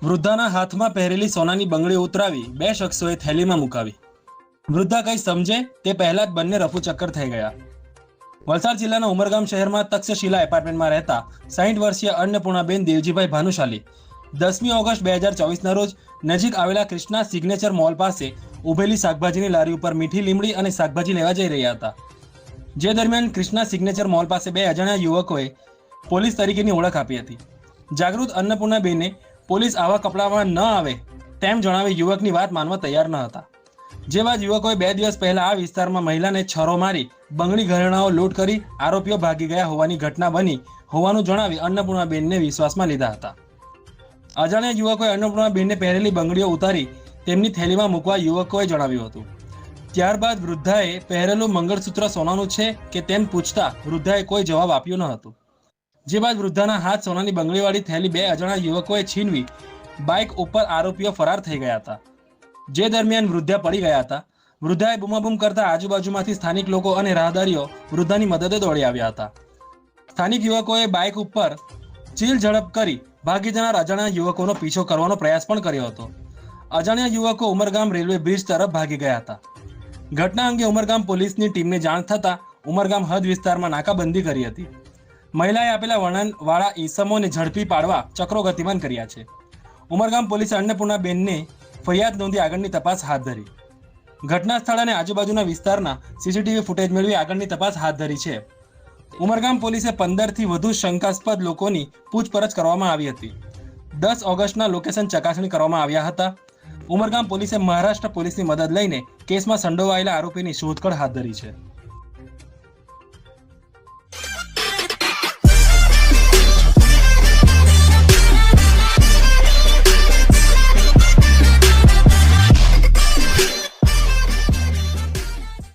વૃદ્ધાના હાથમાં પહેરેલી સોનાની બંગડી ઉતરાવી બે શખ્સોએ થેલીમાં મુકાવી. વૃદ્ધા કંઈ સમજે તે પહેલા જ બંને રફુચક્કર થઈ ગયા. વલસાડ જિલ્લાના ઉમરગામ શહેરમાં તક્ષશિલા એપાર્ટમેન્ટમાં રહેતા 60 વર્ષીય અન્નપૂર્ણાબેન દેવજીભાઈ ભાનુશાલી 10મી ઓગસ્ટ 2024ના રોજ નજીક આવેલા કૃષ્ણા સિગ્નેચર મોલ પાસે ઉભેલી શાકભાજીની લારી ઉપર મીઠી લીમડી અને શાકભાજી લેવા જઈ રહ્યા હતા. જે દરમિયાન કૃષ્ણા સિગ્નેચર મોલ પાસે બે અજાણ્યા યુવકોએ પોલીસ તરીકેની ઓળખ આપી હતી. જાગૃત અન્નપૂર્ણાબેને પોલીસ આવા કપડામાં ન આવે તેમ જણાવી યુવકની વાત માનવા તૈયાર ન હતા. જે બાદ યુવકોએ 2 દિવસ પહેલા આ વિસ્તારમાં મહિલાને છરો મારી બંગડી ઘરેણાઓ લૂંટ કરી આરોપીઓ ભાગી ગયા હોવાની ઘટના બની હોવાનું જણાવી અન્નપૂર્ણાબેનને વિશ્વાસમાં લીધા હતા. અજાણ્યા યુવકોએ અન્નપૂર્ણાબેનને પહેરેલી બંગડીઓ ઉતારી તેમની થેલીમાં મૂકવા યુવકોએ જણાવ્યું હતું. ત્યારબાદ વૃદ્ધાએ પહેરેલું મંગળસૂત્ર સોનાનું છે કે તેમ પૂછતા વૃદ્ધાએ કોઈ જવાબ આપ્યો ન હતો. જે બાદ વૃદ્ધાના હાથ સોનાની બંગડીવાળી થેલી બે અજાણ્યા યુવકોએ છીનવી બાઇક ઉપર આરોપીઓ ફરાર થઈ ગયા હતા. જે દરમિયાન વૃદ્ધા પડી ગયા હતા. વૃદ્ધાએ બૂમાબૂમ કરતા આજુબાજુમાંથી સ્થાનિક લોકો અને રાહદારીઓ વૃદ્ધાની મદદે દોડી આવ્યા હતા. સ્થાનિક યુવકોએ બાઇક ઉપર ચીલ ઝડપ કરી ભાગી જનાર અજાણ્યા યુવકોનો પીછો કરવાનો પ્રયાસ પણ કર્યો હતો. અજાણ્યા યુવકો ઉમરગામ રેલવે બ્રિજ તરફ ભાગી ગયા હતા. ઘટના અંગે ઉમરગામ પોલીસની ટીમને જાણ થતાં ઉમરગામ હદ વિસ્તારમાં નાકાબંધી કરી હતી. મહિલાએ આપેલા વર્ણનવાળા ઈસમોને ઝડપી પાડવા ચક્રો ગતિમાન કર્યા છે. ઉમરગામ પોલીસે અન્નપૂર્ણાબેનને ફરિયાદ નોંધી આગળની તપાસ હાથ ધરી. ઘટના સ્થળ અને આજુબાજુના વિસ્તારના સીસીટીવી ફૂટેજ મેળવી આગળની તપાસ હાથ ધરી છે. ઉમરગામ પોલીસે 15થી વધુ શંકાસ્પદ લોકોની પૂછપરછ કરવામાં આવી હતી. 10 ઓગસ્ટના લોકેશન ચકાસણી કરવામાં આવ્યા હતા. ઉમરગામ પોલીસે મહારાષ્ટ્ર પોલીસની મદદ લઈને કેસમાં સંડોવાયેલા આરોપીની શોધખોળ હાથ ધરી છે.